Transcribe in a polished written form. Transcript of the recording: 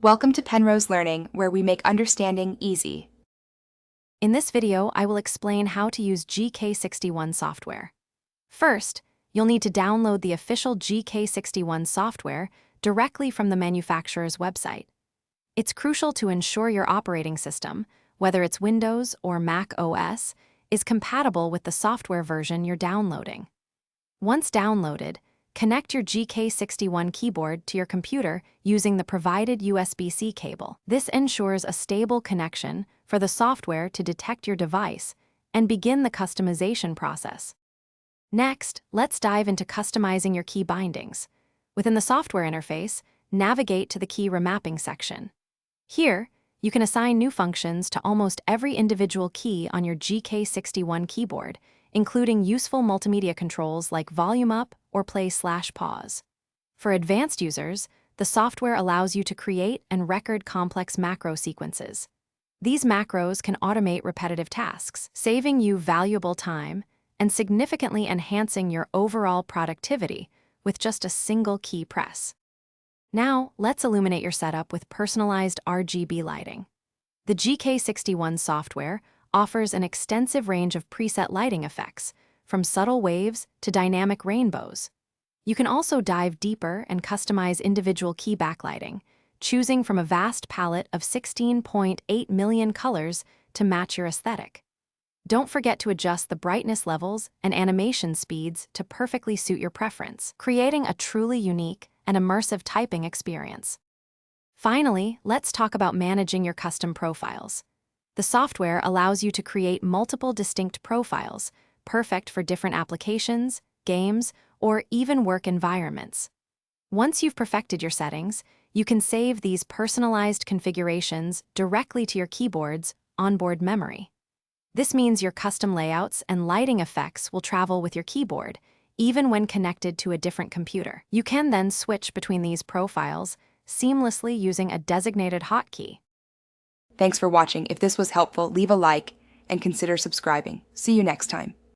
Welcome to Penrose Learning, where we make understanding easy. In this video, I will explain how to use GK61 software. First, you'll need to download the official GK61 software directly from the manufacturer's website. It's crucial to ensure your operating system, whether it's Windows or Mac OS, is compatible with the software version you're downloading. Once downloaded, connect your GK61 keyboard to your computer using the provided USB-C cable. This ensures a stable connection for the software to detect your device and begin the customization process. Next, let's dive into customizing your key bindings. Within the software interface, navigate to the key remapping section. Here, you can assign new functions to almost every individual key on your GK61 keyboard, including useful multimedia controls like volume up or play/pause. For advanced users, the software allows you to create and record complex macro sequences. These macros can automate repetitive tasks, saving you valuable time and significantly enhancing your overall productivity with just a single key press. Now, let's illuminate your setup with personalized RGB lighting. The GK61 software offers an extensive range of preset lighting effects, from subtle waves to dynamic rainbows. You can also dive deeper and customize individual key backlighting, choosing from a vast palette of 16.8 million colors to match your aesthetic. Don't forget to adjust the brightness levels and animation speeds to perfectly suit your preference, creating a truly unique and immersive typing experience. Finally, let's talk about managing your custom profiles. The software allows you to create multiple distinct profiles, perfect for different applications, games, or even work environments. Once you've perfected your settings, you can save these personalized configurations directly to your keyboard's onboard memory. This means your custom layouts and lighting effects will travel with your keyboard, even when connected to a different computer. You can then switch between these profiles seamlessly using a designated hotkey. Thanks for watching. If this was helpful, leave a like and consider subscribing. See you next time.